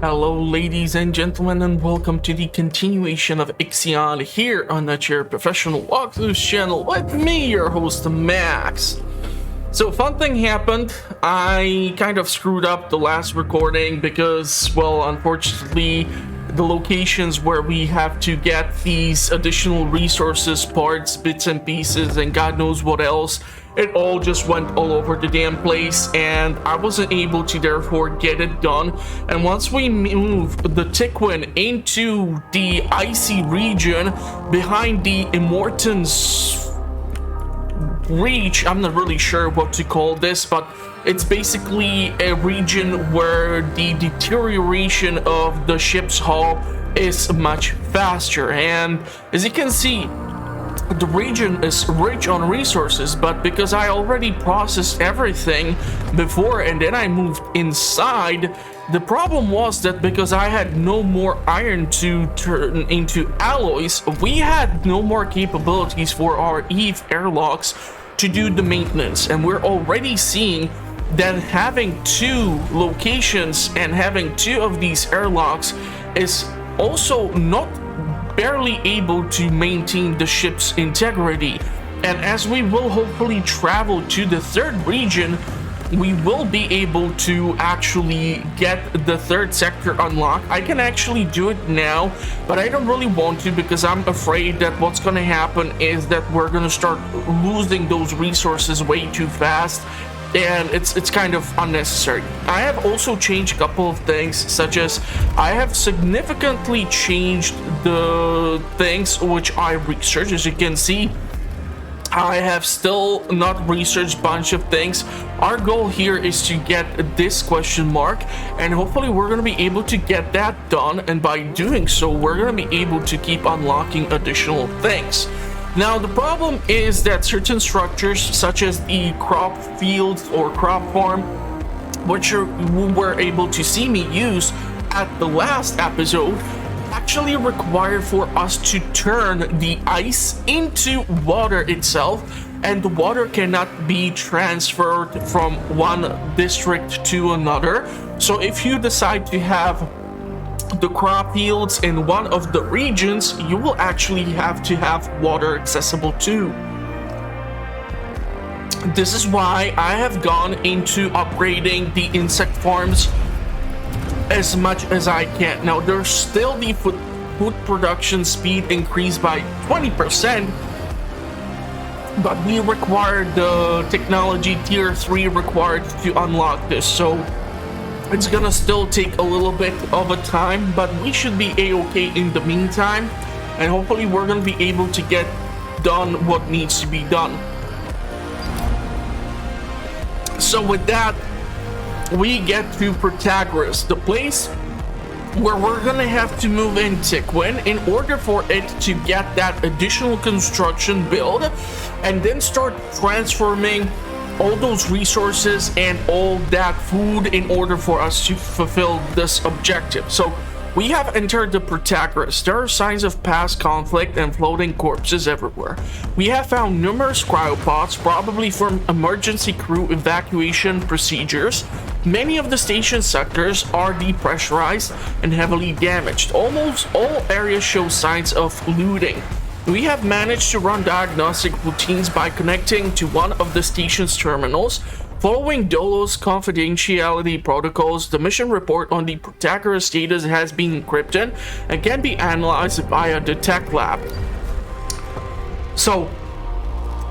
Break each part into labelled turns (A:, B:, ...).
A: Hello ladies and gentlemen, and welcome to the continuation of Ixion here on the Chair Professional Walkthroughs channel with me, your host Max. So fun thing happened. I kind of screwed up the last recording because, well, unfortunately the locations where we have to get these additional resources, parts, bits and pieces, and God knows what else, it all just went all over the damn place, and I wasn't able to therefore get it done. And once we moved the Tiquin into the icy region behind the Immortans reach, I'm not really sure what to call this, but it's basically a region where the deterioration of the ship's hull is much faster. And as you can see, the region is rich on resources, but because I already processed everything before and then I moved inside, the problem was that because I had no more iron to turn into alloys, we had no more capabilities for our Eve airlocks to do the maintenance. And we're already seeing that having two locations and having two of these airlocks is also not barely able to maintain the ship's integrity. And as we will hopefully travel to the third region, we will be able to actually get the third sector unlocked. I can actually do it now, but I don't really want to because I'm afraid that what's going to happen is that we're going to start losing those resources way too fast, and it's kind of unnecessary. I have also changed a couple of things, such as I have significantly changed the things which I researched. As you can see, I have still not researched a bunch of things. Our goal here is to get this question mark, and hopefully we're going to be able to get that done, and by doing so we're going to be able to keep unlocking additional things. Now the problem is that certain structures, such as the crop field or crop farm, which you were able to see me use at the last episode, actually require for us to turn the ice into water itself, and the water cannot be transferred from one district to another. So if you decide to have the crop fields in one of the regions, you will actually have to have water accessible too. This is why I have gone into upgrading the insect farms as much as I can. Now there's still the food production speed increased by 20%, but we require the technology tier 3 required to unlock this, so it's gonna still take a little bit of a time, but we should be a-okay in the meantime, and hopefully we're gonna be able to get done what needs to be done. So with that, we get to Protagoras, the place where we're gonna have to move in Tiquin in order for it to get that additional construction build, and then start transforming all those resources and all that food in order for us to fulfill this objective. So we have entered the Protagoras. There are signs of past conflict and floating corpses everywhere. We have found numerous cryopods, probably from emergency crew evacuation procedures. Many of the station sectors are depressurized and heavily damaged. Almost all areas show signs of looting. We have managed to run diagnostic routines by connecting to one of the station's terminals. Following Dolo's confidentiality protocols, the mission report on the Protagoras status has been encrypted and can be analyzed via the tech lab. So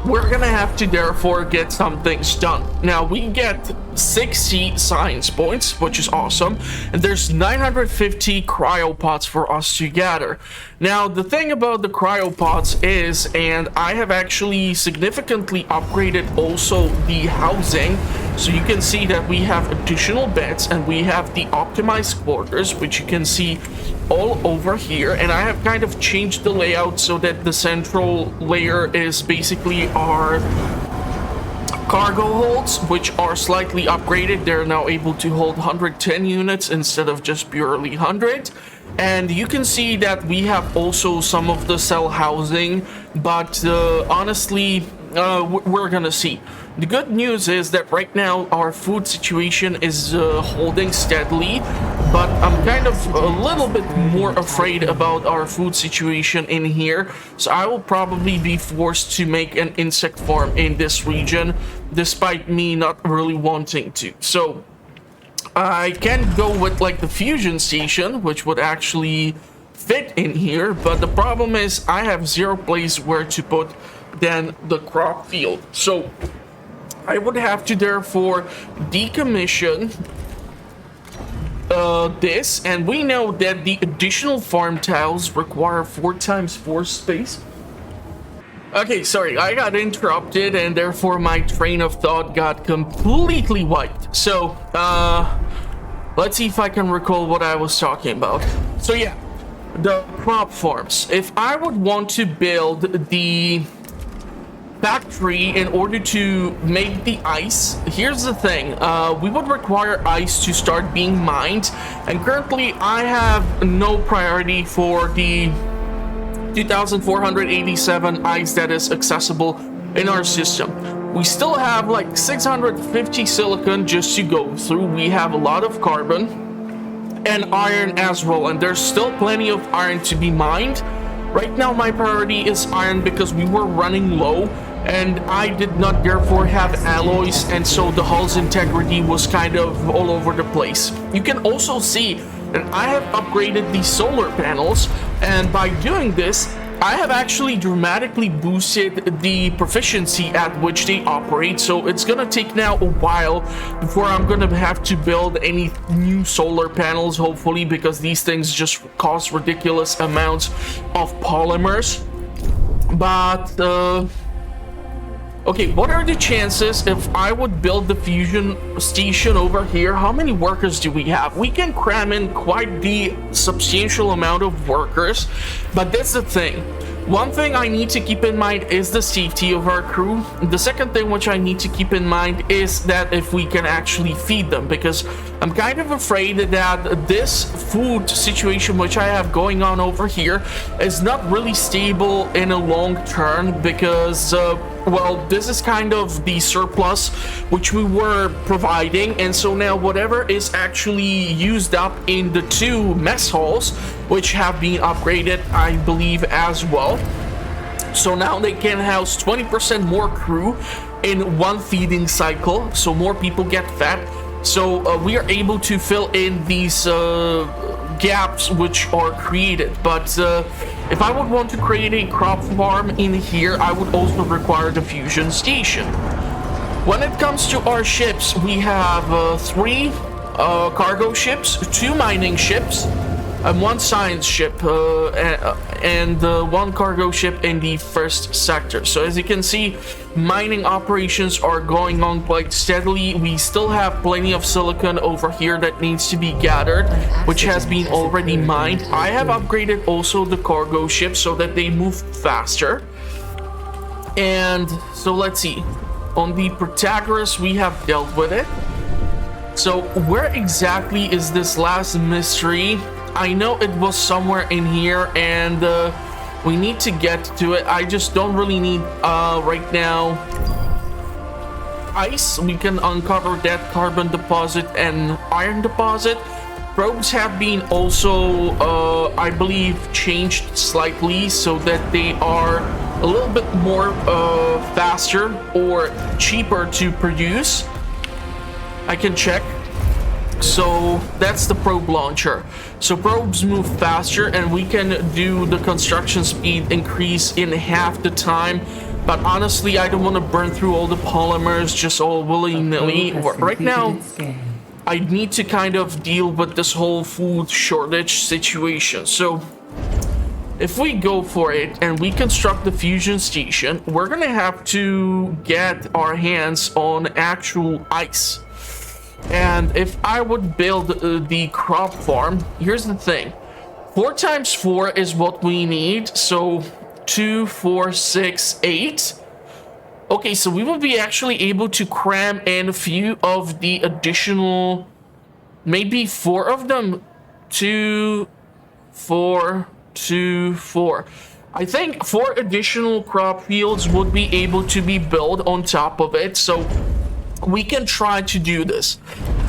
A: we're gonna have to therefore get some things done. Now we get 60 science points, which is awesome, and there's 950 cryopods for us to gather. Now the thing about the cryopods is, and I have actually significantly upgraded also the housing, so you can see that we have additional beds and we have the optimized quarters, which you can see all over here, and I have kind of changed the layout so that the central layer is basically our cargo holds, which are slightly upgraded. They're now able to hold 110 units instead of just purely 100. And you can see that we have also some of the cell housing, but honestly, we're gonna see. The good news is that right now our food situation is holding steadily, but I'm kind of a little bit more afraid about our food situation in here, so I will probably be forced to make an insect farm in this region, despite me not really wanting to. So I can go with like the fusion station, which would actually fit in here, but the problem is I have zero place where to put then the crop field. So I would have to therefore decommission this, and we know that the additional farm tiles require 4x4 space. Okay, sorry, I got interrupted and therefore my train of thought got completely wiped. So, let's see if I can recall what I was talking about. So yeah, the crop farms. If I would want to build the factory in order to make the ice, here's the thing, we would require ice to start being mined, and currently I have no priority for the 2487 ice that is accessible in our system. We still have like 650 silicon just to go through. We have a lot of carbon and iron as well, and there's still plenty of iron to be mined. Right now my priority is iron because we were running low and I did not therefore have alloys, and so the hull's integrity was kind of all over the place. You can also see that I have upgraded the solar panels, and by doing this I have actually dramatically boosted the proficiency at which they operate, so it's gonna take now a while before I'm gonna have to build any new solar panels, hopefully, because these things just cost ridiculous amounts of polymers. But okay, what are the chances if I would build the fusion station over here? How many workers do we have? We can cram in quite the substantial amount of workers, but that's the thing. One thing I need to keep in mind is the safety of our crew. The second thing which I need to keep in mind is that if we can actually feed them, because I'm kind of afraid that this food situation which I have going on over here is not really stable in a long term, because well, this is kind of the surplus which we were providing, and so now whatever is actually used up in the 2 mess halls, which have been upgraded, I believe, as well. So now they can house 20% more crew in one feeding cycle, so more people get fed. So we are able to fill in these gaps which are created. But if I would want to create a crop farm in here, I would also require the fusion station. When it comes to our ships, we have 3 cargo ships, 2 mining ships, and 1 science ship, and 1 cargo ship in the first sector. So as you can see, mining operations are going on quite steadily. We still have plenty of silicon over here that needs to be gathered, which has been already mined. I have upgraded also the cargo ship so that they move faster. And so let's see, on the Protagoras we have dealt with it. So where exactly is this last mystery? I know it was somewhere in here, and we need to get to it. I just don't really need right now ice. We can uncover that carbon deposit and iron deposit. Probes have been also I believe changed slightly so that they are a little bit more faster or cheaper to produce. I can check. So that's the probe launcher. So probes move faster, and we can do the construction speed increase in half the time. But honestly, I don't want to burn through all the polymers just all willy-nilly. Right now, I need to kind of deal with this whole food shortage situation. So if we go for it and we construct the fusion station, we're gonna have to get our hands on actual ice. And if I would build the crop farm, here's the thing. 4x4 is what we need. So 2, 4, 6, 8. Okay, so we will be actually able to cram in a few of the additional, maybe 4 of them. 2, 4, 2, 4. I think 4 additional crop fields would be able to be built on top of it, so we can try to do this.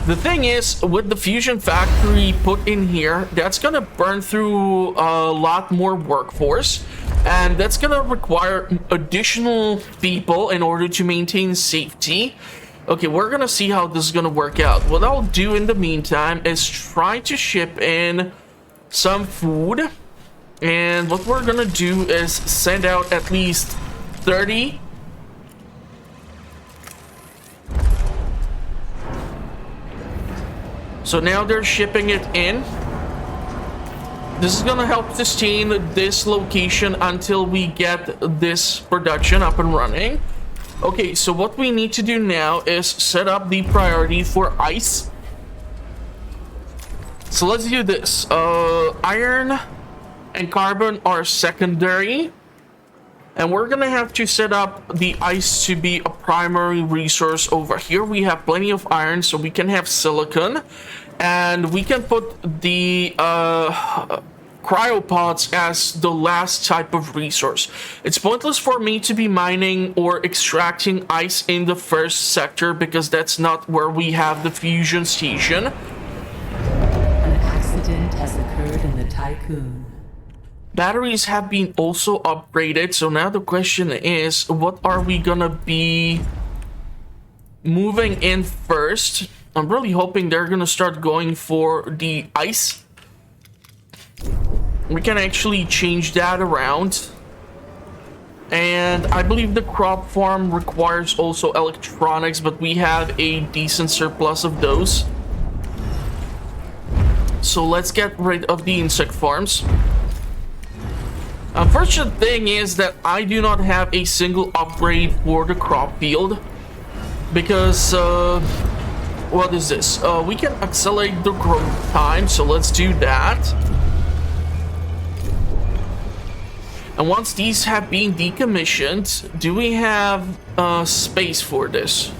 A: The thing is, with the fusion factory put in here, that's gonna burn through a lot more workforce, and that's gonna require additional people in order to maintain safety. Okay, we're gonna see how this is gonna work out. What I'll do in the meantime is try to ship in some food, and what we're gonna do is send out at least 30. So now they're shipping it in. This is gonna help sustain this location until we get this production up and running. Okay, so what we need to do now is set up the priority for ice. So let's do this. Iron and carbon are secondary. And we're gonna have to set up the ice to be a primary resource over here. We have plenty of iron, so we can have silicon. And we can put the cryopods as the last type of resource. It's pointless for me to be mining or extracting ice in the first sector because that's not where we have the fusion station.
B: An accident has occurred in the Tycoon.
A: Batteries have been also upgraded, so now the question is, what are we gonna be moving in first? I'm really hoping they're gonna start going for the ice. We can actually change that around. And I believe the crop farm requires also electronics, but we have a decent surplus of those. So let's get rid of the insect farms. Unfortunate thing is that I do not have a single upgrade for the crop field because what is this? We can accelerate the growth time, so let's do that. And once these have been decommissioned, do we have space for this?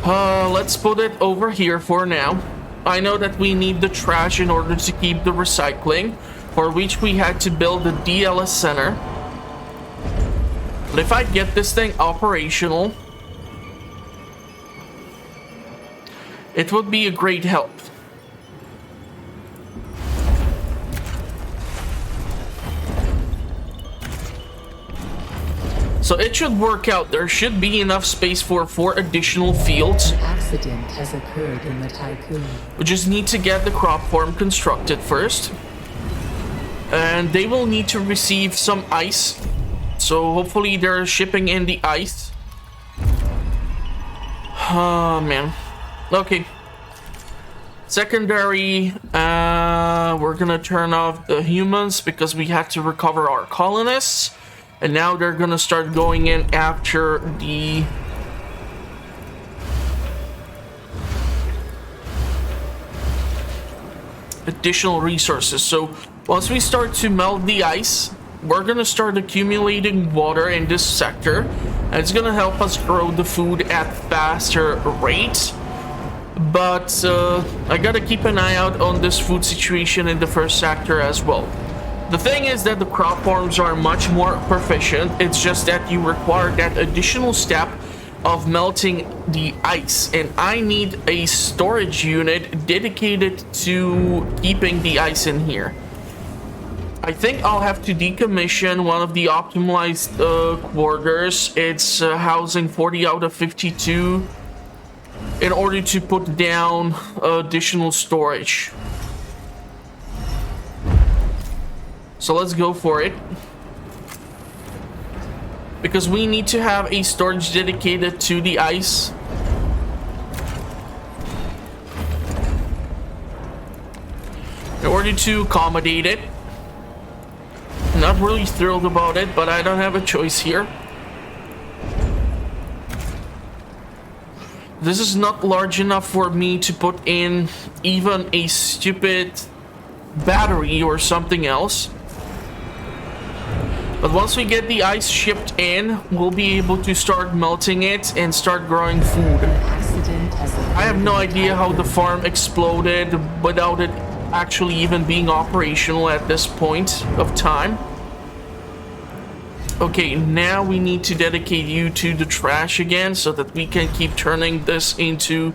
A: Let's put it over here for now. I know that we need the trash in order to keep the recycling, for which we had to build the DLS center. But if I get this thing operational, it would be a great help. So it should work out. There should be enough space for 4 additional fields.
B: An accident has occurred in the Tycoon.
A: We just need to get the crop farm constructed first. And they will need to receive some ice. So hopefully they're shipping in the ice. Oh, man. Okay. Secondary. We're gonna turn off the humans because we had to recover our colonists. And now they're gonna start going in after the additional resources. So once we start to melt the ice, we're gonna start accumulating water in this sector, and it's gonna help us grow the food at faster rates. But I gotta keep an eye out on this food situation in the first sector as well. The thing is that the crop farms are much more proficient. It's just that you require that additional step of melting the ice, and I need a storage unit dedicated to keeping the ice in here. I think I'll have to decommission one of the optimized quarters. It's housing 40 out of 52 in order to put down additional storage. So let's go for it. Because we need to have a storage dedicated to the ice. In order to accommodate it. Not really thrilled about it, but I don't have a choice here. This is not large enough for me to put in even a stupid battery or something else. But once we get the ice shipped in, we'll be able to start melting it and start growing food. I have no idea how the farm exploded without it actually even being operational at this point of time. Okay, now we need to dedicate you to the trash again so that we can keep turning this into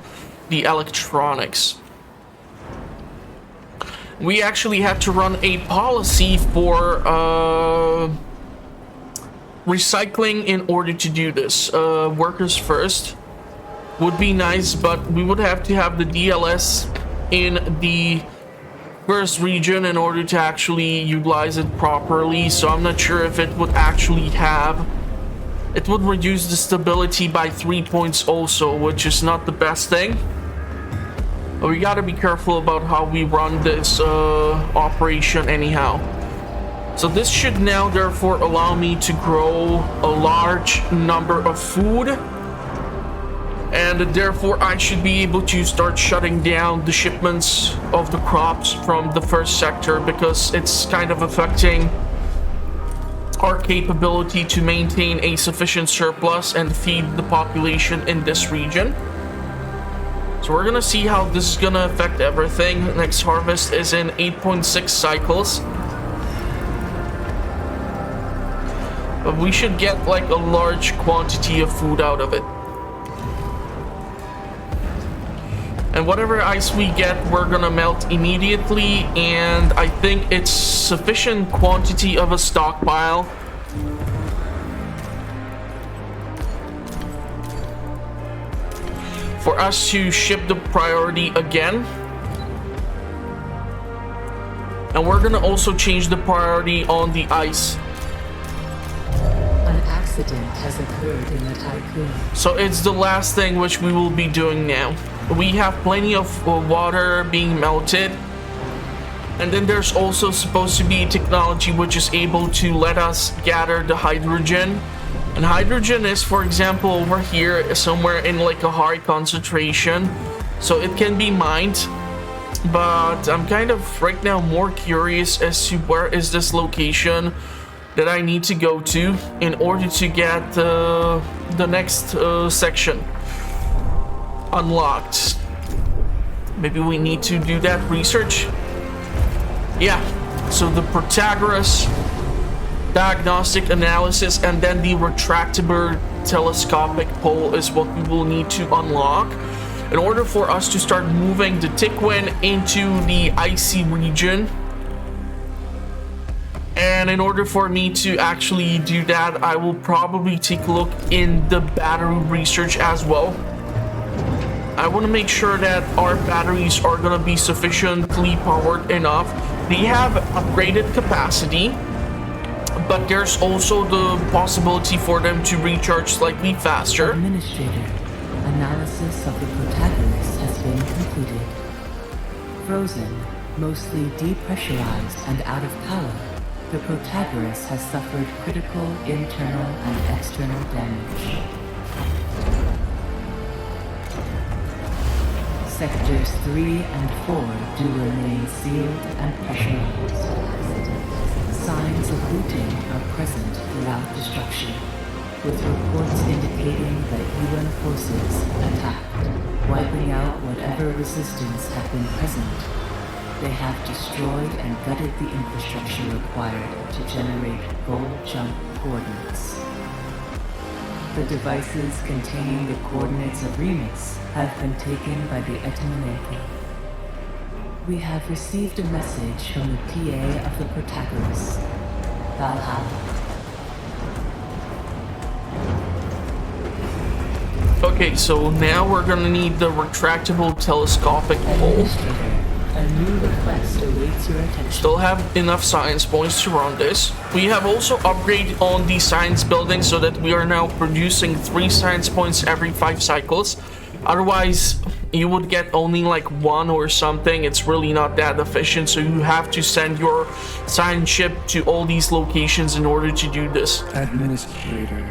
A: the electronics. We actually had to run a policy for recycling in order to do this. Workers first would be nice, but we would have to have the DLS in the first region in order to actually utilize it properly. So I'm not sure if it would actually have... It would reduce the stability by 3 points also, which is not the best thing. But we gotta be careful about how we run this operation anyhow. So this should now therefore allow me to grow a large number of food. And therefore I should be able to start shutting down the shipments of the crops from the first sector, because it's kind of affecting our capability to maintain a sufficient surplus and feed the population in this region. So we're gonna see how this is gonna affect everything. Next harvest is in 8.6 cycles. But we should get like a large quantity of food out of it. And whatever ice we get, we're gonna melt immediately, and I think it's sufficient quantity of a stockpile. For us to ship the priority again. And we're gonna also change the priority on the ice.
B: An accident has occurred in the tycoon.
A: So it's the last thing which we will be doing now. We have plenty of water being melted. And then there's also supposed to be technology which is able to let us gather the hydrogen. And hydrogen is, for example, over here somewhere in like a high concentration. So it can be mined. But I'm kind of right now more curious as to where is this location that I need to go to in order to get the next section unlocked. Maybe we need to do that research. Yeah, so the Protagoras diagnostic analysis and then the retractable telescopic pole is what we will need to unlock in order for us to start moving the Tikwin into the icy region. And in order for me to actually do that, I will probably take a look in the battery research as well. I want to make sure that our batteries are going to be sufficiently powered enough. They have upgraded capacity, but there's also the possibility for them to recharge slightly faster.
B: Administrator, analysis of the Protagoras has been completed. Frozen, mostly depressurized and out of power, the Protagoras has suffered critical internal and external damage. Sectors 3 and 4 do remain sealed and pressurized. Signs of looting are present throughout destruction, with reports indicating that UN forces attacked, wiping out whatever resistance had been present. They have destroyed and gutted the infrastructure required to generate gold jump coordinates. The devices containing the coordinates of Remix have been taken by the Etamaneki. We have received a message from the PA of the Protagoras, Valhalla.
A: Okay, so now we're gonna need the retractable telescopic pole.
B: Administrator, a new request awaits your attention.
A: Still have enough science points to run this. We have also upgraded on the science building so that we are now producing 3 science points every 5 cycles. Otherwise, you would get only like 1 or something. It's really not that efficient, so you have to send your science ship to all these locations in order to do this.
C: Administrator,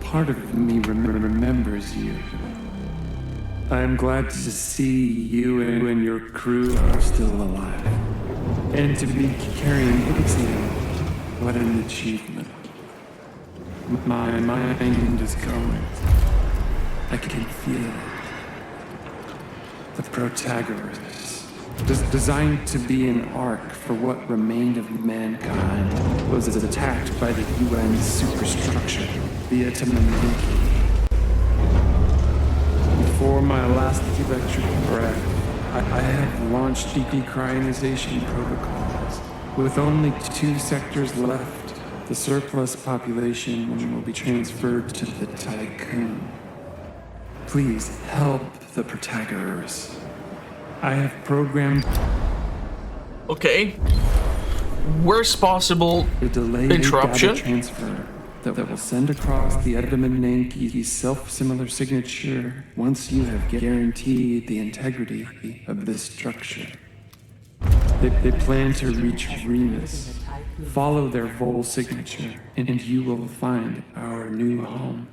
C: part of me remembers you. I am glad to see you and your crew are still alive. And to be carrying Ixion, what an achievement. My mind is going. I can feel it. The Protagoras. designed to be an ark for what remained of mankind, was attacked by the UN superstructure, the Etamaniki. Before my last electric breath, I have launched decryonization protocols. With only 2 sectors left, the surplus population will be transferred to the Tycoon. Please help the Protagoras. I have programmed
A: Okay. Worst possible
C: a delayed
A: interruption.
C: data transfer that will send across the Edamanenki's self-similar signature once you have guaranteed the integrity of this structure. They plan to reach Remus. Follow their Vol signature, and you will find our new home.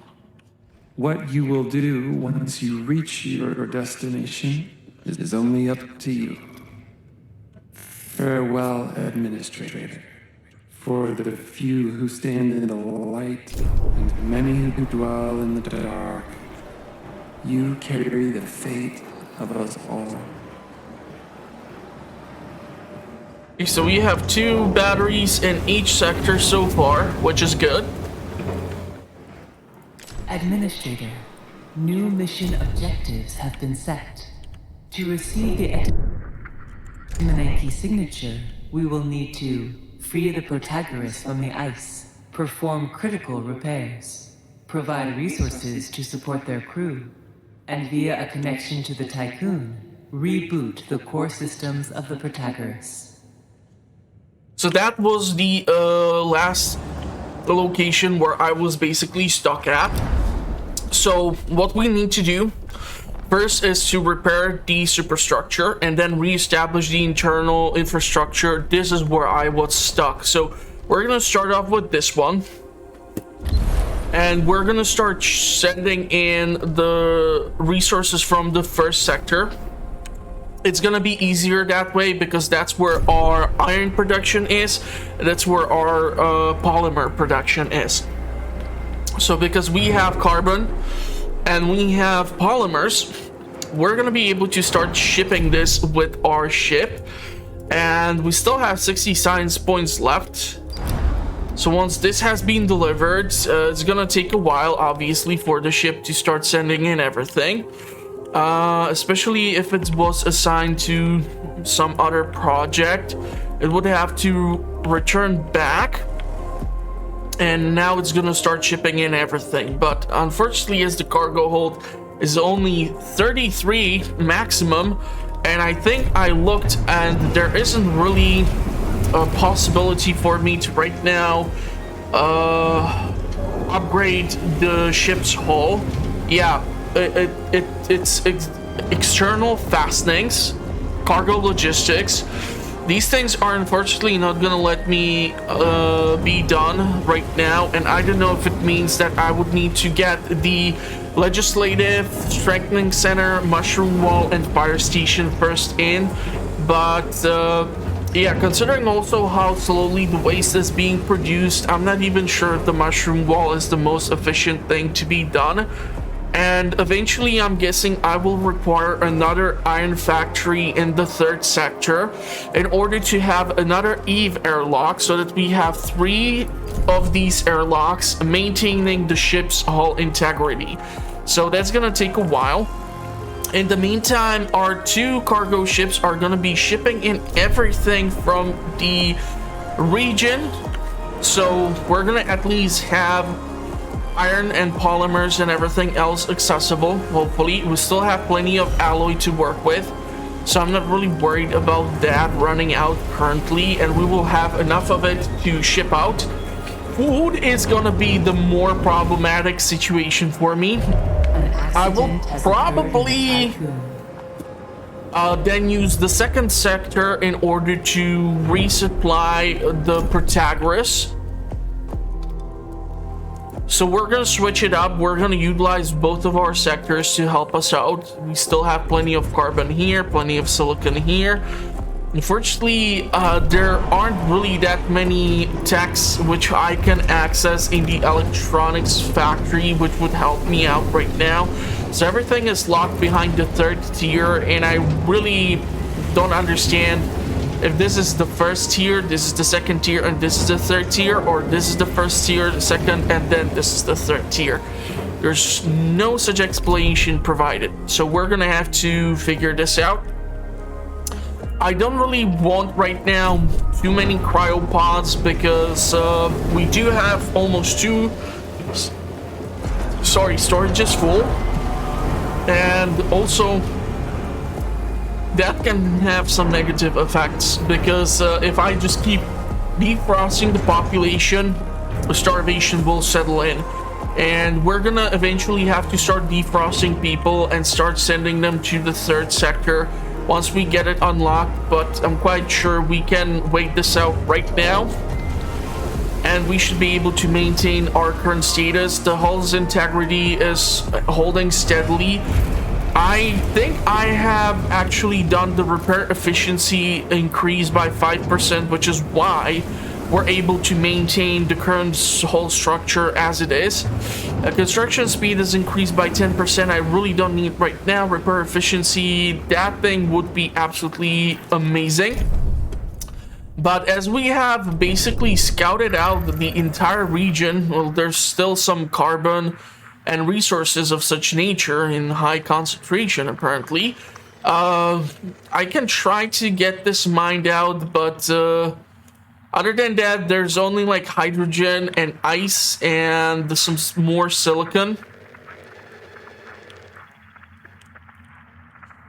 C: What you will do once you reach your destination is only up to you. Farewell, Administrator. For the few who stand in the light, and many who dwell in the dark, you carry the fate of us all.
A: Okay, so we have 2 batteries in each sector so far, which is good.
B: Administrator, new mission objectives have been set. To receive the Etamanenki signature, we will need to free the Protagoras from the ice, perform critical repairs, provide resources to support their crew, and via a connection to the Tycoon, reboot the core systems of the Protagoras.
A: So that was the last location where I was basically stuck at. So what we need to do first is to repair the superstructure and then reestablish the internal infrastructure. This is where I was stuck. So we're gonna start off with this one. And we're gonna start sending in the resources from the first sector. It's gonna be easier that way because that's where our iron production is. That's where our polymer production is. So because we have carbon and we have polymers, we're gonna be able to start shipping this with our ship. And we still have 60 science points left. So once this has been delivered, it's gonna take a while, obviously, for the ship to start sending in everything. Especially if it was assigned to some other project, it would have to return back. And now it's gonna start shipping in everything. But unfortunately, as the cargo hold is only 33 maximum, and I think I looked and there isn't really a possibility for me to right now upgrade the ship's hull. Yeah, it's external fastenings, cargo logistics. These things are unfortunately not gonna let me be done right now, and I don't know if it means that I would need to get the legislative strengthening center, mushroom wall, and fire station first in. But yeah, considering also how slowly the waste is being produced, I'm not even sure if the mushroom wall is the most efficient thing to be done. And eventually, I'm guessing I will require another iron factory in the third sector in order to have another Eve airlock, so that we have 3 of these airlocks maintaining the ship's hull integrity. So that's gonna take a while. In the meantime, our 2 cargo ships are gonna be shipping in everything from the region. So we're gonna at least have iron and polymers and everything else accessible. Hopefully we still have plenty of alloy to work with, so I'm not really worried about that running out currently, and we will have enough of it to ship out. Food is gonna be the more problematic situation for me. I will probably then use the second sector in order to resupply the Protagoras. So we're gonna switch it up. We're gonna utilize both of our sectors to help us out. We still have plenty of carbon here, plenty of silicon here. Unfortunately, there aren't really that many techs which I can access in the electronics factory, which would help me out right now. So everything is locked behind the third tier, and I really don't understand if this is the first tier, this is the second tier, and this is the third tier, or this is the first tier, the second, and then this is the third tier. There's no such explanation provided, so we're gonna have to figure this out. I don't really want right now too many cryopods because we do have almost storage is full, and also that can have some negative effects because if I just keep defrosting the population, the starvation will settle in, and we're gonna eventually have to start defrosting people and start sending them to the third sector once we get it unlocked. But I'm quite sure we can wait this out right now, and we should be able to maintain our current status. The hull's integrity is holding steadily. I think I have actually done the repair efficiency increase by 5%, which is why we're able to maintain the current hull structure as it is. Construction speed is increased by 10%. I really don't need right now. Repair efficiency, that thing would be absolutely amazing. But as we have basically scouted out the entire region, well, there's still some carbon and resources of such nature in high concentration, apparently. I can try to get this mined out, but other than that, there's only like hydrogen and ice and some more silicon.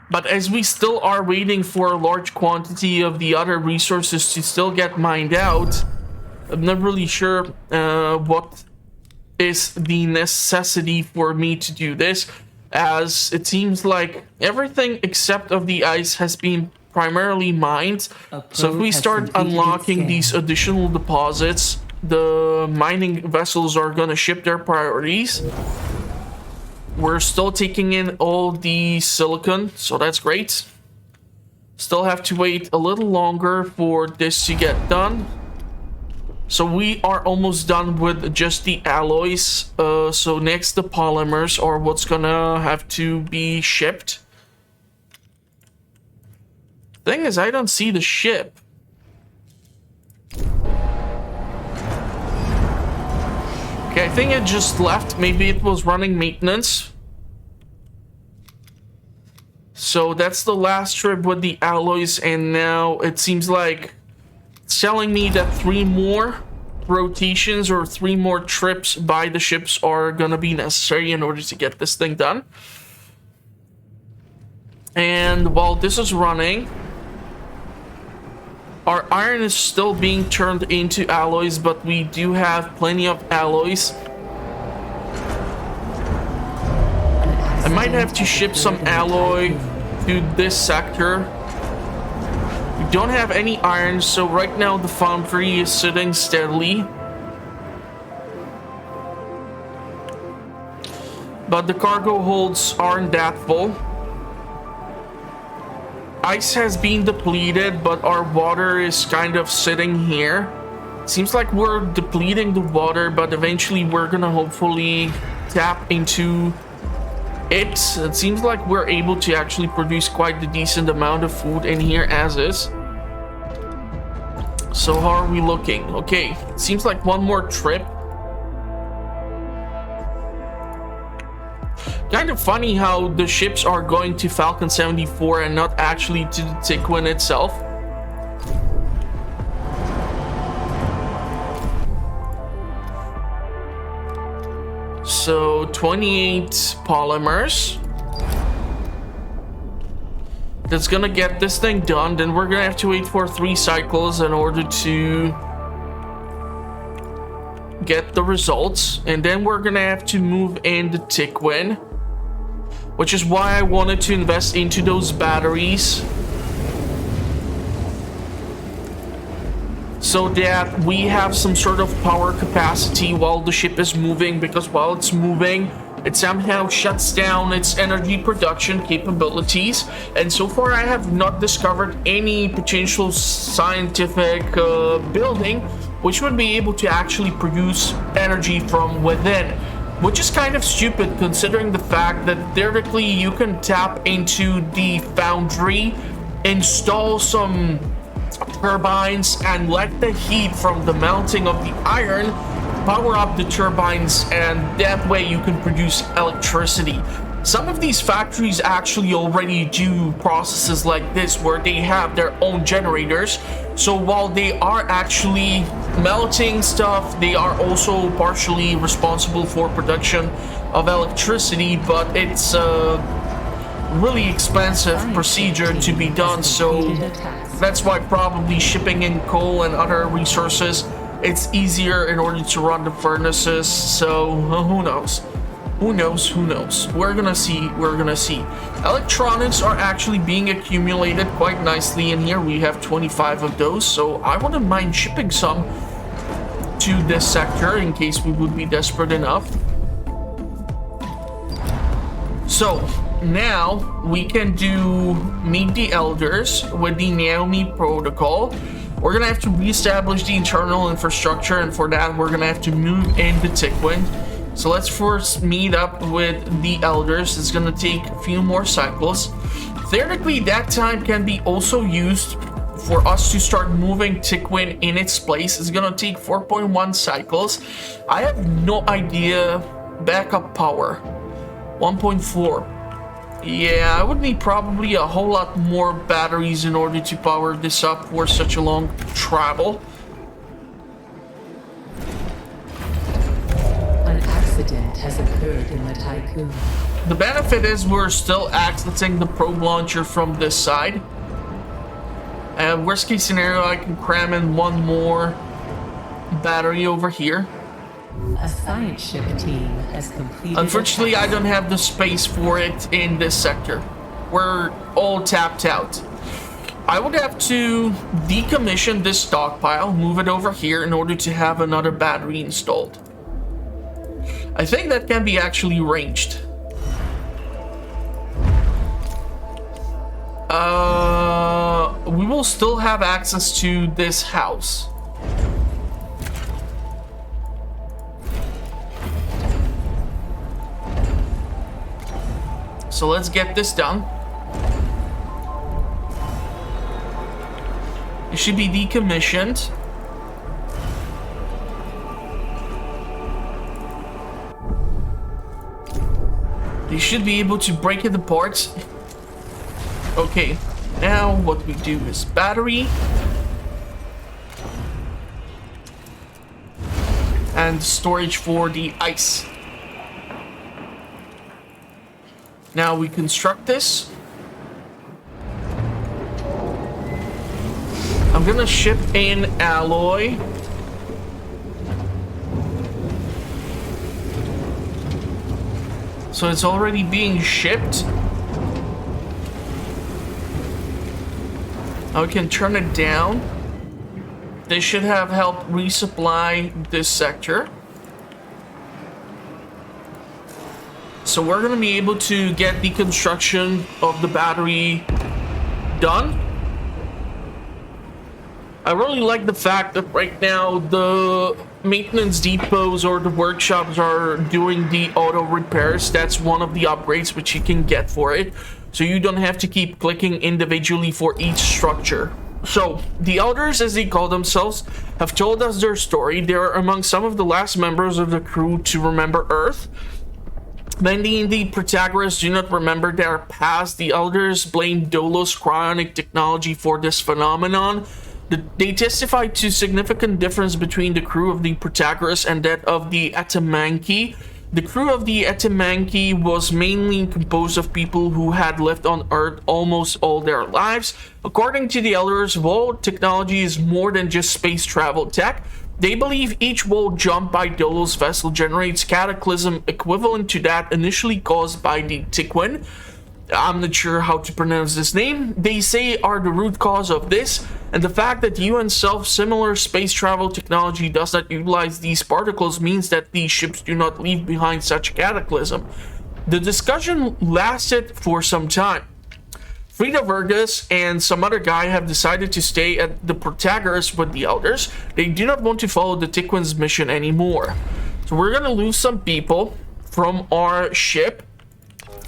A: But as we still are waiting for a large quantity of the other resources to still get mined out, I'm not really sure what is the necessity for me to do this, as it seems like everything except of the ice has been primarily mined. So if we start unlocking these additional deposits, the mining vessels are gonna ship their priorities. We're still taking in all the silicon, so that's great. Still have to wait a little longer for this to get done. So we are almost done with just the alloys. So next, the polymers are what's gonna have to be shipped. Thing is, I don't see the ship. Okay, I think it just left. Maybe it was running maintenance. So that's the last trip with the alloys, and now it seems like it's telling me that 3 more rotations or 3 more trips by the ships are gonna be necessary in order to get this thing done. And while this is running, our iron is still being turned into alloys, but we do have plenty of alloys. I might have to ship some alloy to this sector. We don't have any iron, so right now the foundry is sitting steadily. But the cargo holds aren't that full. Ice has been depleted, but our water is kind of sitting here. Seems like we're depleting the water, but eventually we're gonna hopefully tap into it. It seems like we're able to actually produce quite a decent amount of food in here as is. So how are we looking? Okay, it seems like 1 more trip. Kind of funny how the ships are going to Falcon 74 and not actually to the Tiquin itself. So 28 polymers. That's gonna get this thing done. Then we're gonna have to wait for 3 cycles in order to get the results. And then we're gonna have to move in the Tiquin, which is why I wanted to invest into those batteries, so that we have some sort of power capacity while the ship is moving, because while it's moving, it somehow shuts down its energy production capabilities. And so far, I have not discovered any potential scientific building which would be able to actually produce energy from within. Which is kind of stupid considering the fact that theoretically you can tap into the foundry install some turbines and let the heat from the melting of the iron power up the turbines, and that way you can produce electricity. Some of these factories actually already do processes like this where they have their own generators. So while they are actually melting stuff, they are also partially responsible for production of electricity, but it's a really expensive procedure to be done. So that's why probably shipping in coal and other resources, it's easier in order to run the furnaces. So who knows? Who knows? Who knows? We're gonna see. We're gonna see. Electronics are actually being accumulated quite nicely in here. We have 25 of those, so I wouldn't mind shipping some to this sector in case we would be desperate enough. So now we can do meet the elders with the Naomi protocol. We're gonna have to reestablish the internal infrastructure, and for that we're gonna have to move into Tickwind. So let's first meet up with the elders. It's gonna take a few more cycles. Theoretically, that time can be also used for us to start moving Tickwind in its place. It's gonna take 4.1 cycles. I have no idea. Backup power 1.4. Yeah, I would need probably a whole lot more batteries in order to power this up for such a long travel.
B: Accident has occurred in the Tycoon.
A: The benefit is we're still accessing the probe launcher from this side. And worst case scenario, I can cram in one more battery over here.
B: A science ship team has completed.
A: Unfortunately, I don't have the space for it in this sector. We're all tapped out. I would have to decommission this stockpile, move it over here in order to have another battery installed. I think that can be actually ranged. We will still have access to this house. So let's get this done. It should be decommissioned. You should be able to break it apart. Okay, now what we do is battery. And storage for the ice. Now we construct this. I'm gonna ship in alloy. So it's already being shipped. Now we can turn it down. This should have helped resupply this sector. So we're gonna be able to get the construction of the battery done. I really like the fact that right now the maintenance depots or the workshops are doing the auto repairs. That's one of the upgrades which you can get for it. So you don't have to keep clicking individually for each structure. So the elders, as they call themselves, have told us their story. They are among some of the last members of the crew to remember Earth. Many in the Protagoras do not remember their past. The elders blame Dolos cryonic technology for this phenomenon. They testify to significant difference between the crew of the Protagoras and that of the Atamanki. The crew of the Atamanki was mainly composed of people who had lived on Earth almost all their lives. According to the elders, wall technology is more than just space travel tech. They believe each wall jump by Dolos vessel generates cataclysm equivalent to that initially caused by the Tickwind. I'm not sure how to pronounce this name. They say are the root cause of this, and the fact that UN self-similar space travel technology does not utilize these particles means that these ships do not leave behind such cataclysm. The discussion lasted for some time. Frida Vergas and some other guy have decided to stay at the Protagoras with the elders. They do not want to follow the Tickwind's mission anymore. So we're gonna lose some people from our ship.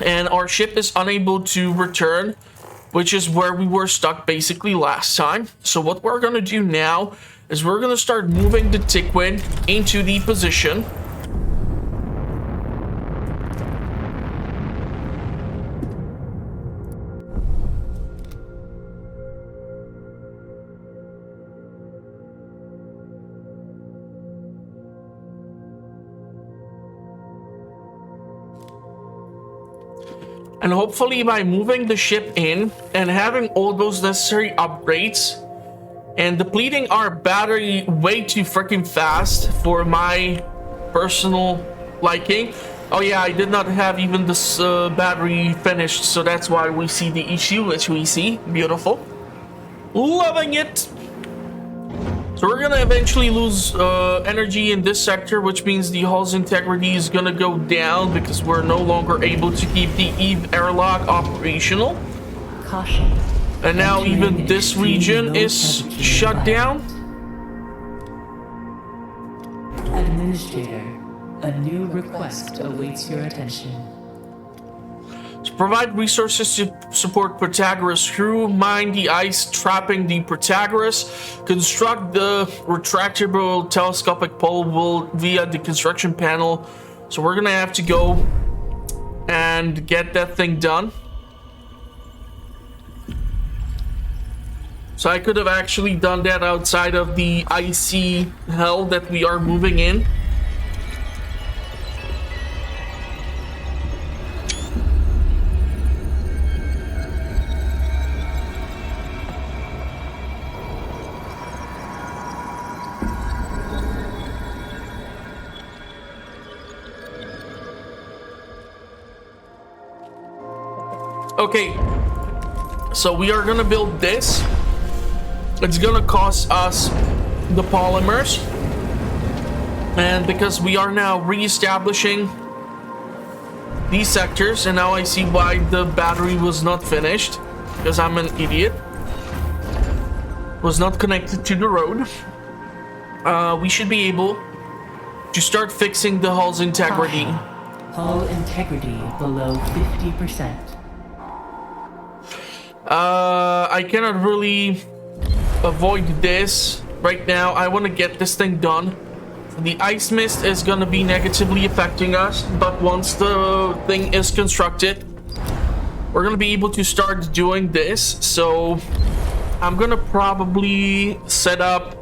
A: And our ship is unable to return which is where we were stuck basically last time. So what we're gonna do now is we're gonna start moving the Tickwin into the position. And hopefully by moving the ship in and having all those necessary upgrades and depleting our battery way too freaking fast for my personal liking. Oh yeah, I did not have even this battery finished, so that's why we see the issue, which we see. Beautiful. Loving it. So we're gonna eventually lose energy in this sector, which means the hull's integrity is gonna go down because we're no longer able to keep the Eve airlock operational.
B: Caution.
A: And now even this region is shut down.
B: Administrator, a new request awaits your attention.
A: To provide resources to support Protagoras crew, mine the ice trapping the Protagoras, construct the retractable telescopic pole via the construction panel. So we're gonna have to go and get that thing done. So I could have actually done that outside of the icy hell that we are moving in. Okay, so we are gonna build this. It's gonna cost us the polymers, and because we are now re-establishing these sectors, and now I see why the battery was not finished, because I'm an idiot. Was not connected to the road. We should be able to start fixing the hull's integrity.
B: Hull integrity below 50%.
A: I cannot really avoid this right now. I want to get this thing done. The ice mist is going to be negatively affecting us, but once the thing is constructed, we're going to be able to start doing this. So I'm going to probably set up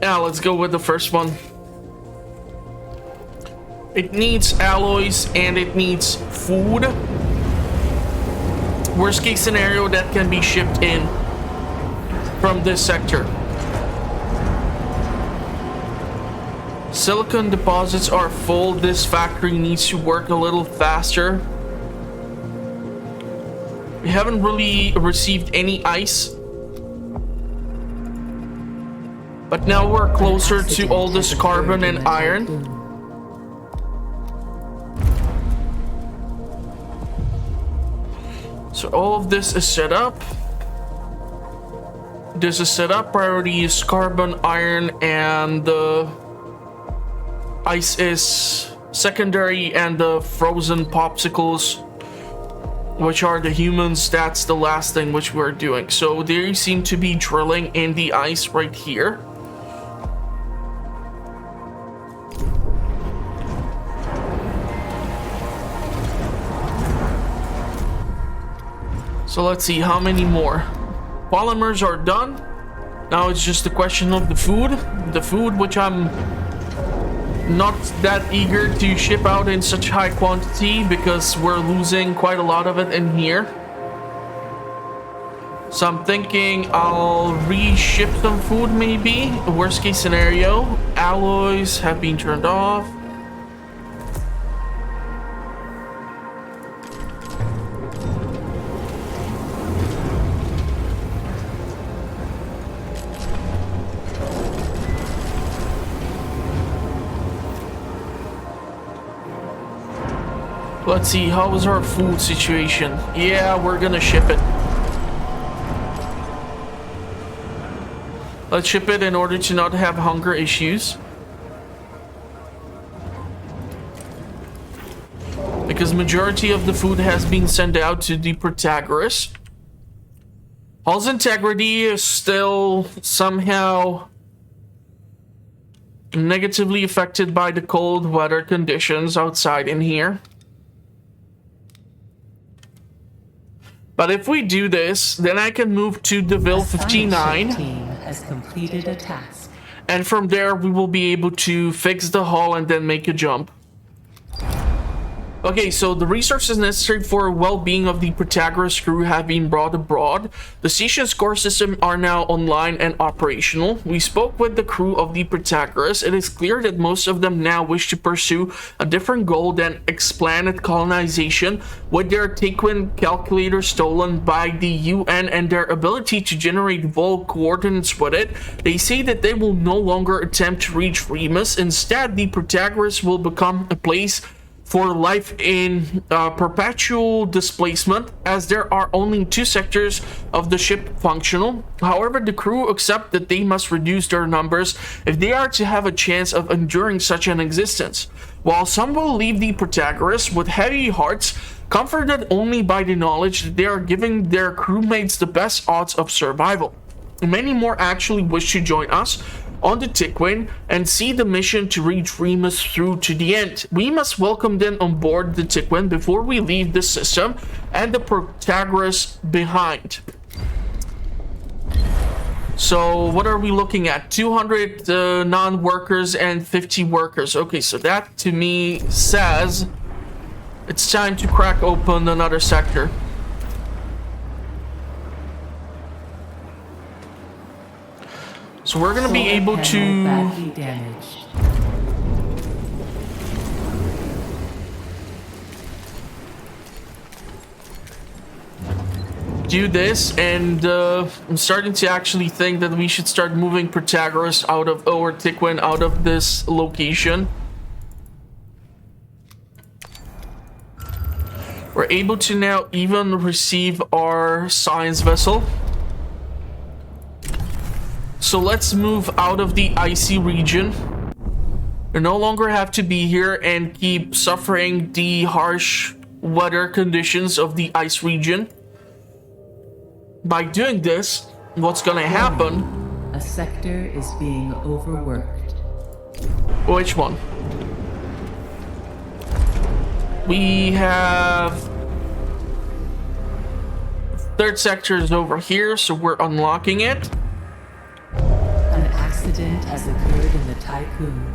A: let's go with the first one. It needs alloys and it needs food. Worst case scenario, that can be shipped in from this sector. Silicon deposits are full. This factory needs to work a little faster. We haven't really received any ice. But now we're closer to all this carbon and iron. So all of this is set up. This is set up. Priority is carbon, iron, and the ice is secondary, and the frozen popsicles, which are the humans, that's the last thing which we're doing. So they seem to be drilling in the ice right here. So let's see how many more. Polymers are done. Now it's just a question of the food. The food, which I'm not that eager to ship out in such high quantity because we're losing quite a lot of it in here. So I'm thinking I'll re-ship some food maybe. Worst case scenario. Alloys have been turned off. Let's see, how is our food situation? Yeah, we're gonna ship it. Let's ship it in order to not have hunger issues. because majority of the food has been sent out to the Protagoras. Hull's integrity is still somehow negatively affected by the cold weather conditions outside in here. But if we do this, then I can move to Deville 59.
B: Team has completed a task.
A: And from there, we will be able to fix the hull and then make a jump. Okay, so the resources necessary for well-being of the Protagoras crew have been brought abroad. The station score system are now online and operational. We spoke with the crew of the Protagoras. It is clear that most of them now wish to pursue a different goal than explanet colonization. With their Taquin calculator stolen by the UN and their ability to generate vol coordinates with it, they say that they will no longer attempt to reach Remus. Instead, the Protagoras will become a place for life in perpetual displacement, as there are only 2 sectors of the ship functional. However, the crew accept that they must reduce their numbers if they are to have a chance of enduring such an existence. While some will leave the Protagoras with heavy hearts, comforted only by the knowledge that they are giving their crewmates the best odds of survival. Many more actually wish to join us on the Taquin and see the mission to reach Remus through to the end. We must welcome them on board the Taquin before we leave the system and the Protagoras behind. So what are we looking at? 200 non-workers and 50 workers. Okay, so that to me says it's time to crack open another sector. So we're gonna be able to
B: Badly damaged.
A: do this, and I'm starting to actually think that we should start moving Protagoras out of, or Taquin out of this location. We're able to now even receive our science vessel. So let's move out of the icy region. We no longer have to be here and keep suffering the harsh weather conditions of the ice region. By doing this, what's gonna happen?
B: A sector is being overworked.
A: Which one? We have... third sector is over here, so we're unlocking it.
B: An accident has occurred in the Tycoon.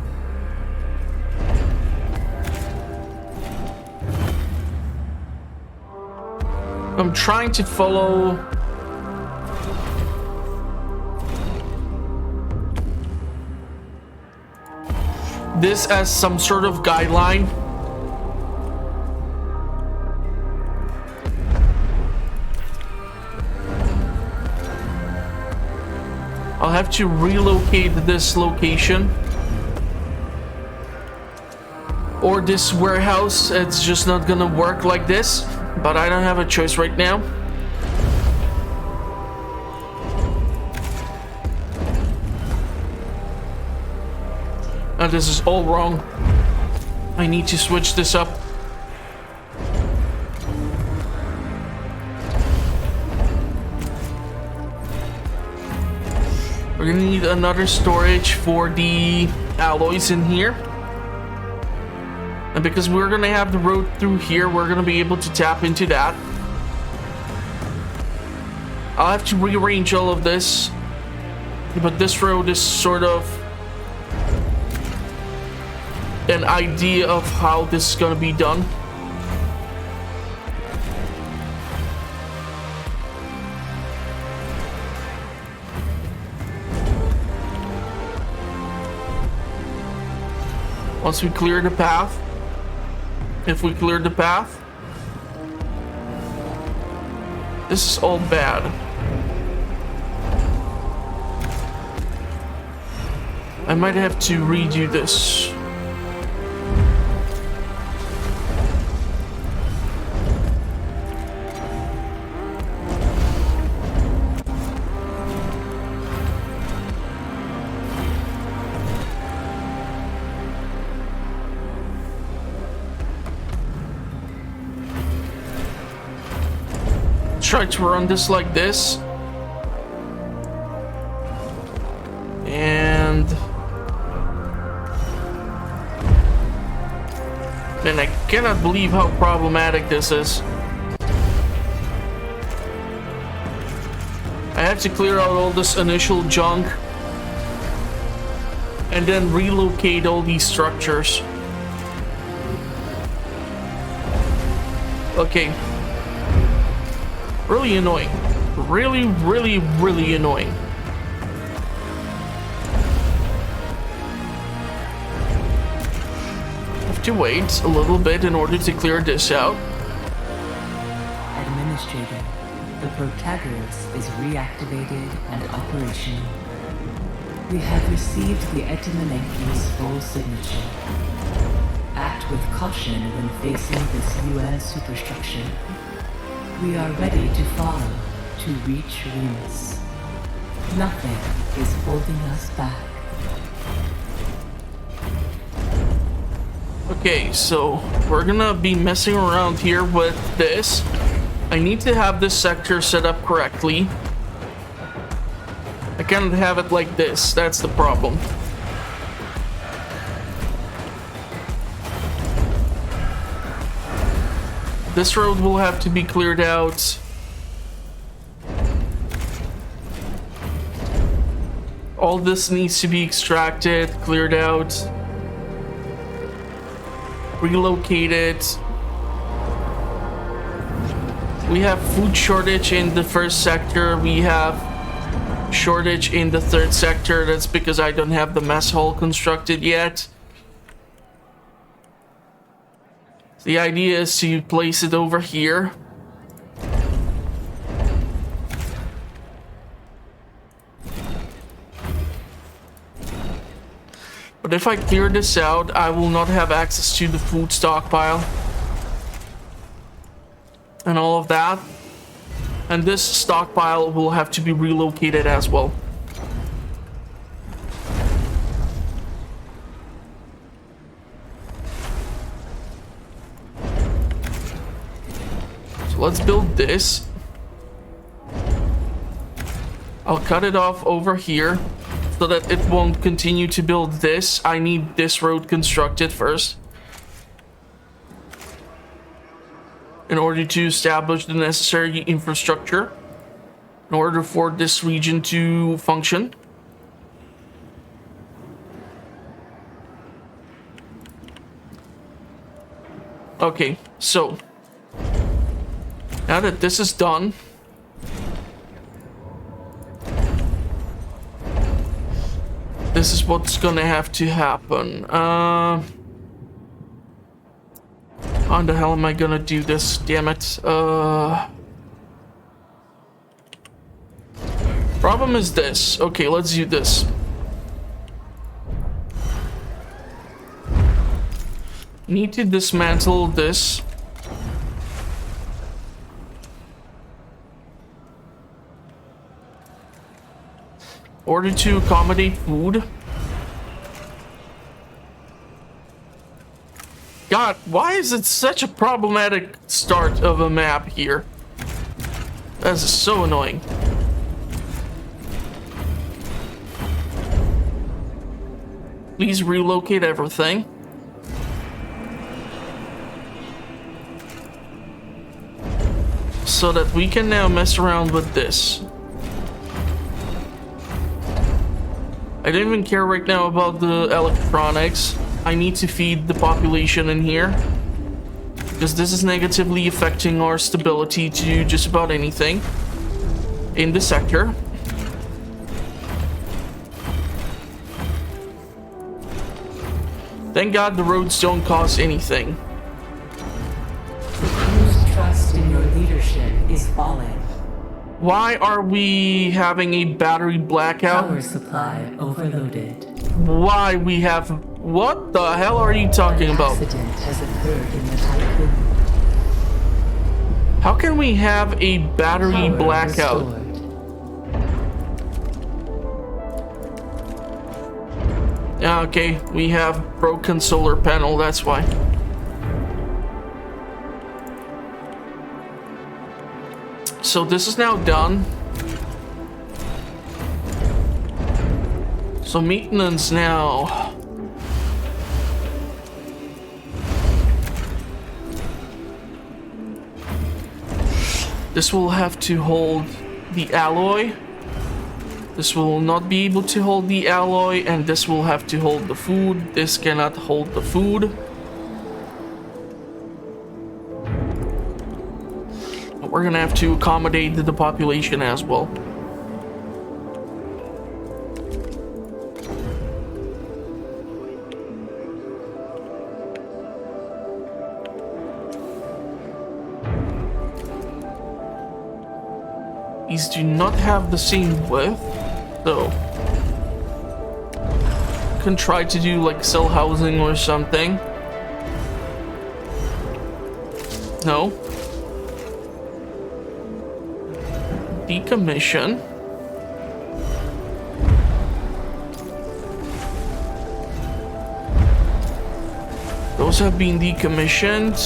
A: I'm trying to follow... this as some sort of guideline. I'll have to relocate this location. Or this warehouse. It's just not gonna work like this. But I don't have a choice right now. And this is all wrong. I need to switch this up. We're gonna need another storage for the alloys in here. And because we're gonna have the road through here, we're gonna be able to tap into that. I'll have to rearrange all of this. But this road is sort of an idea of how this is gonna be done. Once we clear the path, if we clear the path, this is all bad. I might have to redo this. try to run this like this. And man, I cannot believe how problematic this is. I have to clear out all this initial junk and then relocate all these structures. Okay. Really annoying. Really, really, really annoying. Have to wait a little bit in order to clear this out.
B: Administrator, the Protagoras is reactivated and operational. We have received the nypw's full signature. Act with caution when facing this UN superstructure. We are ready to follow to reach Remus. Nothing is holding us back.
A: Okay, so we're gonna be messing around here with this. I need to have this sector set up correctly. I cannot have it like this, that's the problem. This road will have to be cleared out. All this needs to be extracted, cleared out, relocated. We have food shortage in the first sector. We have shortage in the third sector. That's because I don't have the mess hall constructed yet. The idea is to place it over here. But if I clear this out, I will not have access to the food stockpile and all of that. And this stockpile will have to be relocated as well. So let's build this. I'll cut it off over here so that it won't continue to build this. I need this road constructed first in order to establish the necessary infrastructure in order for this region to function. Okay, so now that this is done, this is what's gonna have to happen. How the hell am I gonna do this? Damn it. Problem is this. Okay, let's do this. Need to dismantle this. Order to accommodate food. God, why is it such a problematic start of a map here? That is so annoying. Please relocate everything. So that we can now mess around with this. I don't even care right now about the electronics. I need to feed the population in here, because this is negatively affecting our stability to just about anything in the sector. Thank God the roads don't cost anything.
B: Whose trust in your leadership is falling?
A: Why are we having a battery blackout?
B: Power supply overloaded.
A: Why we have... What the hell are you talking about?
B: Accident has occurred in the tycoon.
A: How can we have a battery
B: Power
A: blackout?
B: restored.
A: Yeah, okay, we have broken solar panel, that's why. so this is now done. So maintenance now. This will have to hold the alloy. This will not be able to hold the alloy, and this will have to hold the food. This cannot hold the food. We're gonna have to accommodate the population as well. These do not have the same width, so can try to do like cell housing or something. No. Decommission. Those have been decommissioned.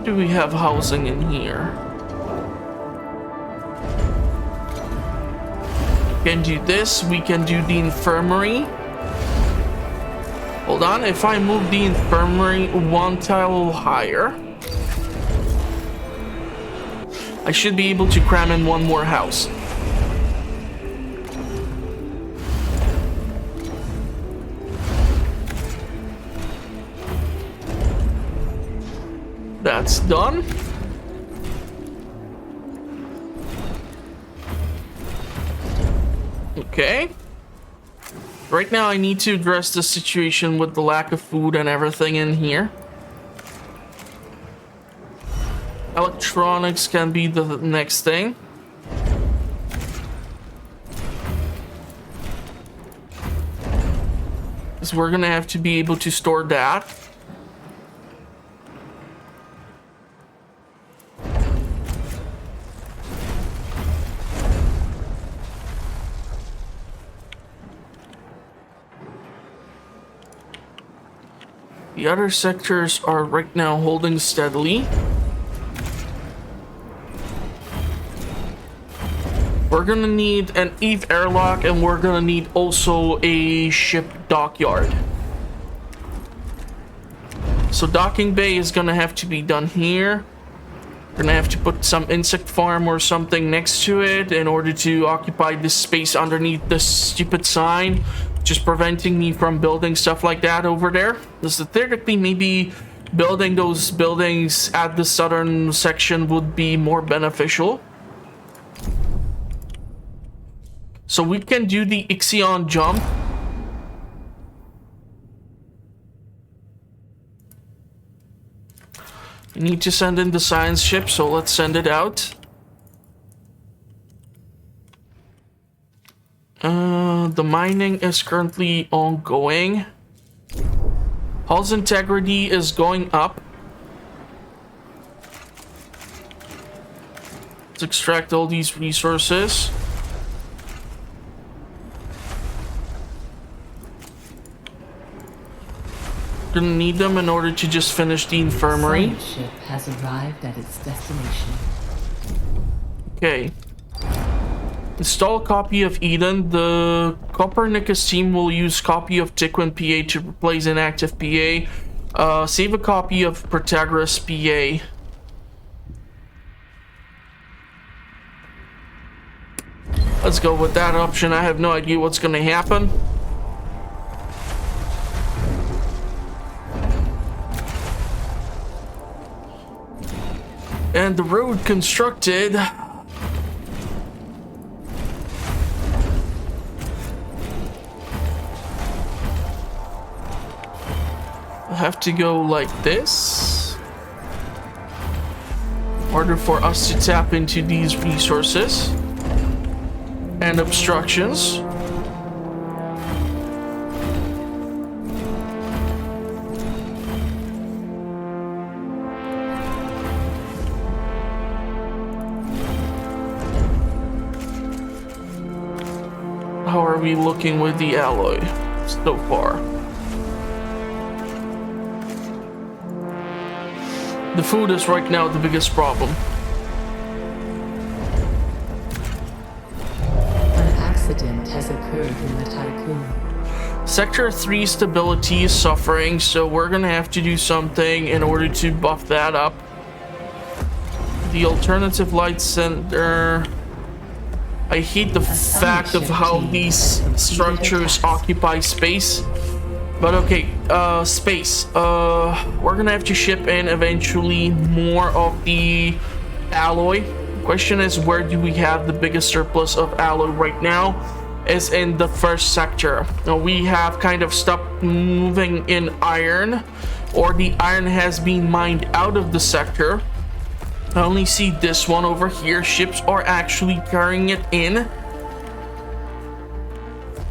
A: Do we have housing in here? We can do this. We can do the infirmary. Hold on. If I move the infirmary one tile higher, I should be able to cram in one more house. That's done. Okay. Right now I need to address the situation with the lack of food and everything in here. Electronics can be the next thing. So we're gonna have to be able to store that. The other sectors are right now holding steadily. We're gonna need an Eve airlock, and we're gonna need also a ship dockyard. So docking bay is gonna have to be done here. We're gonna have to put some insect farm or something next to it in order to occupy this space underneath this stupid sign, just preventing me from building stuff like that over there. This is theoretically maybe building those buildings at the southern section would be more beneficial. So we can do the Ixion jump. We need to send in the science ship, so let's send it out. The mining is currently ongoing. Hull's integrity is going up. Let's extract all these resources. Gonna need them in order to just finish the infirmary.
B: The science ship has arrived at its destination.
A: Okay. Install copy of Eden. The Copernicus team will use copy of Tiquin PA to replace inactive PA. Save a copy of Protagoras PA. Let's go with that option. I have no idea what's gonna happen. And the road constructed. We'll have to go like this in order for us to tap into these resources and obstructions. How are we looking with the alloy so far? The food is right now the biggest problem.
B: An accident has occurred in the tycoon.
A: Sector 3 stability is suffering, so we're gonna have to do something in order to buff that up. The alternative light center... I hate the fact of how these structures occupy space. But okay, space. We're gonna have to ship in eventually more of the alloy. Question is, where do we have the biggest surplus of alloy right now? Is in the first sector. Now we have kind of stopped moving in iron, or the iron has been mined out of the sector. I only see this one over here. Ships are actually carrying it in.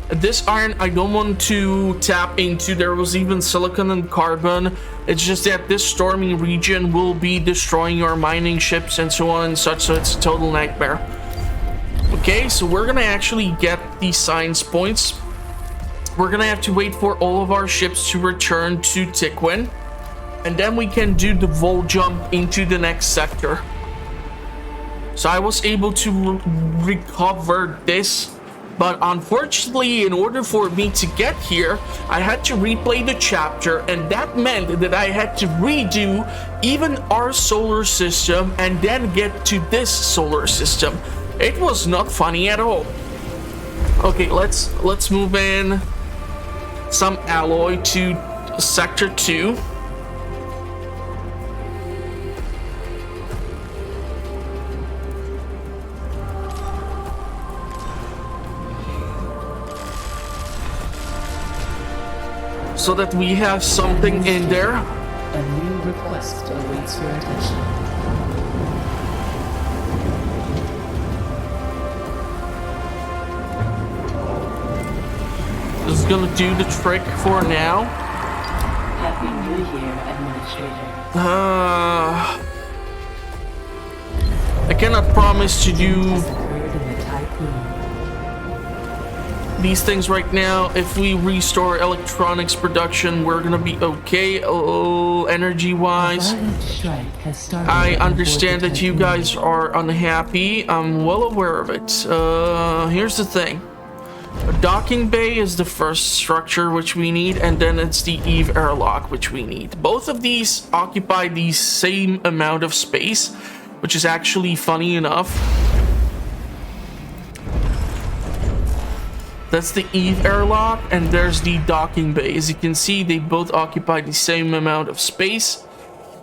A: This iron I don't want to tap into. There was even silicon and carbon. It's just that this stormy region will be destroying our mining ships and so on and such, so it's a total nightmare. Okay, so we're gonna actually get these science points. We're gonna have to wait for all of our ships to return to Tiquin, and then we can do the vol jump into the next sector. So I was able to recover this, but unfortunately, in order for me to get here, I had to replay the chapter, and that meant that I had to redo even our solar system and then get to this solar system. It was not funny at all. Okay, let's move in some alloy to sector 2. So that we have something in there.
B: A new request awaits your attention.
A: This is gonna do the trick for now.
B: Happy New Year, Administrator.
A: I cannot promise to do
B: Has occurred in the tycoon.
A: these things right now. If we restore electronics production, we're gonna be okay. Oh, energy wise.
B: Violent strike has started
A: I
B: on
A: understand
B: board the
A: that you
B: tycoon.
A: guys are unhappy. I'm well aware of it. Here's the thing. A docking bay is the first structure which we need, and then it's the Eve airlock which we need. Both of these occupy the same amount of space, which is actually funny enough. That's the Eve airlock, and there's the docking bay. As you can see, they both occupy the same amount of space.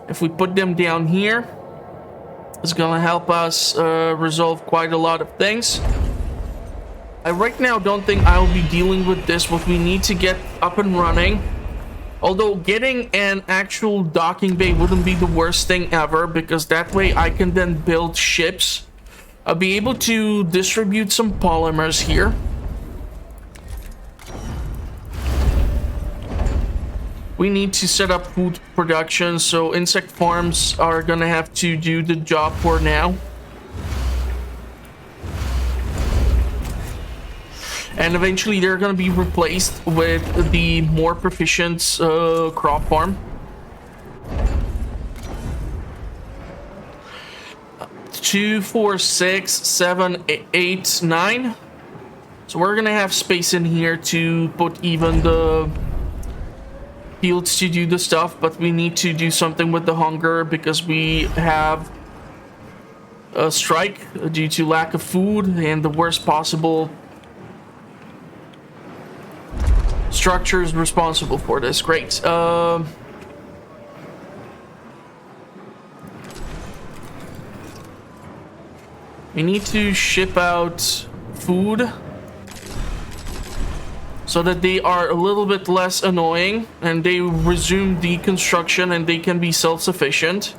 A: If we put them down here, it's gonna help us resolve quite a lot of things. I right now don't think I'll be dealing with this. What we need to get up and running, although getting an actual docking bay wouldn't be the worst thing ever, because that way I can then build ships. I'll be able to distribute some polymers here. We need to set up food production, so insect farms are gonna have to do the job for now. And eventually they're gonna be replaced with the more proficient crop farm. 2, 4, 6, 7, 8, 9. So we're gonna have space in here to put even the fields to do the stuff, but we need to do something with the hunger because we have a strike due to lack of food, and the worst possible structure is responsible for this. Great. We need to ship out food so that they are a little bit less annoying and they resume deconstruction and they can be self-sufficient.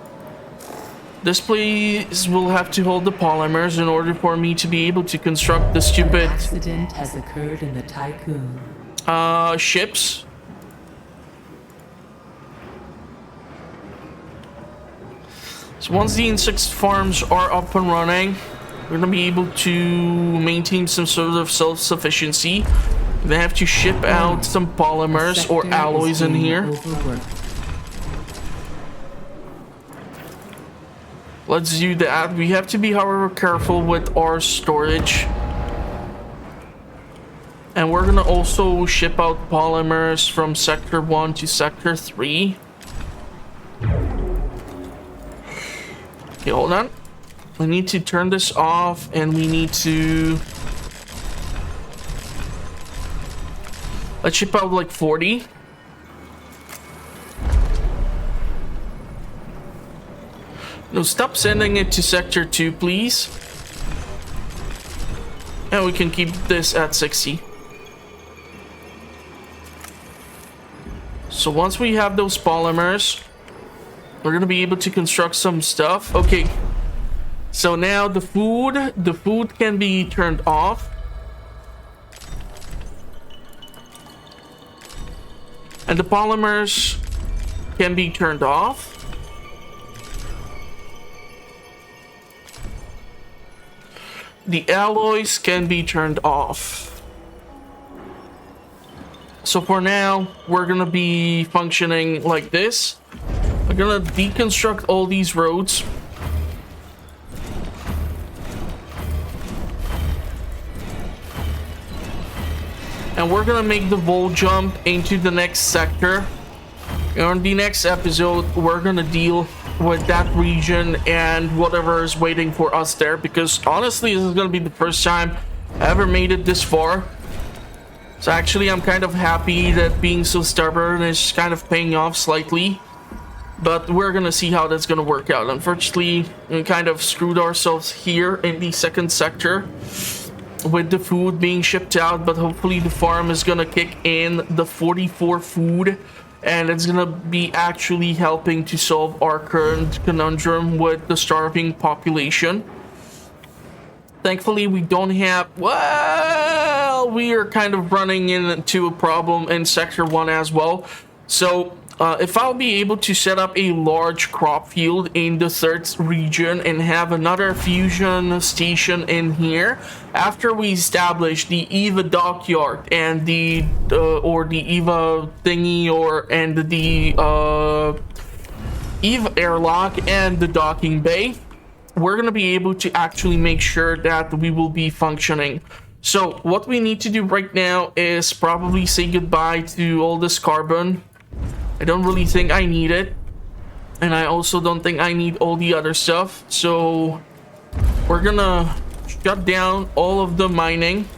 A: This place will have to hold the polymers in order for me to be able to construct the
B: An
A: stupid
B: accident has occurred in the tycoon.
A: ships. So once the insect farms are up and running, we're gonna be able to maintain some sort of self-sufficiency. They have to ship out some polymers or
B: Sector
A: alloys
B: is
A: in
B: being
A: here.
B: overworked.
A: let's do that. We have to be, however, careful with our storage. And we're gonna also ship out polymers from Sector 1 to Sector 3. Okay, hold on. We need to turn this off, and we need to... let's ship out like 40. No, stop sending it to Sector 2, please. And we can keep this at 60. So once we have those polymers, we're gonna be able to construct some stuff. Okay. So now the food can be turned off. And the polymers can be turned off. The alloys can be turned off. So for now, we're gonna be functioning like this. We're gonna deconstruct all these roads. And we're gonna make the vol jump into the next sector. And on the next episode, we're gonna deal with that region and whatever is waiting for us there, because honestly, this is gonna be the first time I ever made it this far. So actually, I'm kind of happy that being so stubborn is kind of paying off slightly. But we're gonna see how that's gonna work out. Unfortunately, we kind of screwed ourselves here in the second sector with the food being shipped out, but hopefully the farm is gonna kick in the 44 food, and it's gonna be actually helping to solve our current conundrum with the starving population. Thankfully, we don't have... well, we are kind of running into a problem in Sector 1 as well. So, if I'll be able to set up a large crop field in the third region and have another fusion station in here, after we establish the EVA dockyard and the... or the EVA thingy, and the EVA airlock and the docking bay, we're going to be able to actually make sure that we will be functioning. So what we need to do right now is probably say goodbye to all this carbon. I don't really think I need it. And I also don't think I need all the other stuff. So we're going to shut down all of the mining.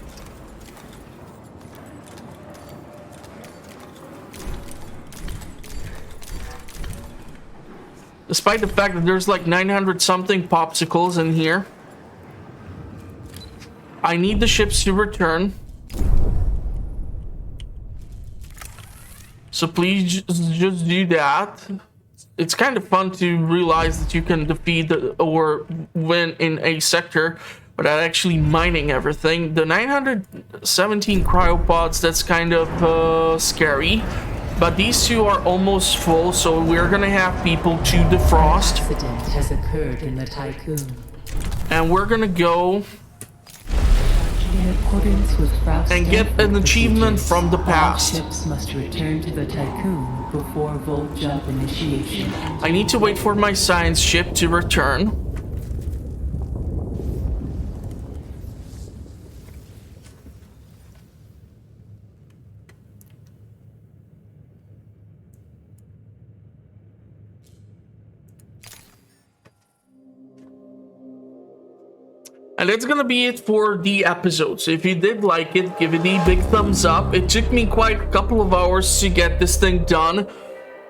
A: Despite the fact that there's like 900 something popsicles in here. I need the ships to return. So please just do that. It's kind of fun to realize that you can defeat or win in a sector without actually mining everything. The 917 cryopods, that's kind of scary. But these two are almost full, so we're gonna have people to defrost.
B: An accident has occurred in the Tycoon.
A: And we're gonna go
B: In accordance with
A: and get an achievement from the past.
B: all ships must return to the Tycoon before Volt Jump initiation.
A: I need to wait for my science ship to return. And that's gonna be it for the episode. So if you did like it, give it a big thumbs up. It took me quite a couple of hours to get this thing done.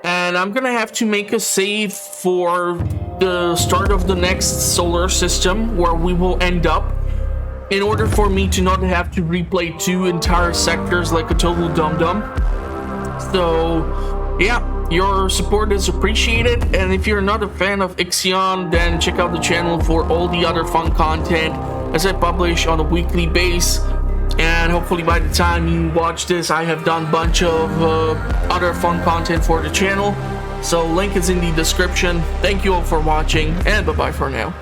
A: And I'm gonna have to make a save for the start of the next solar system where we will end up, in order for me to not have to replay 2 entire sectors like a total dum-dum. So yeah, your support is appreciated, and if you're not a fan of Ixion, then check out the channel for all the other fun content as I publish on a weekly basis. And hopefully by the time you watch this, I have done a bunch of other fun content for the channel. So link is in the description. Thank you all for watching, and bye bye for now.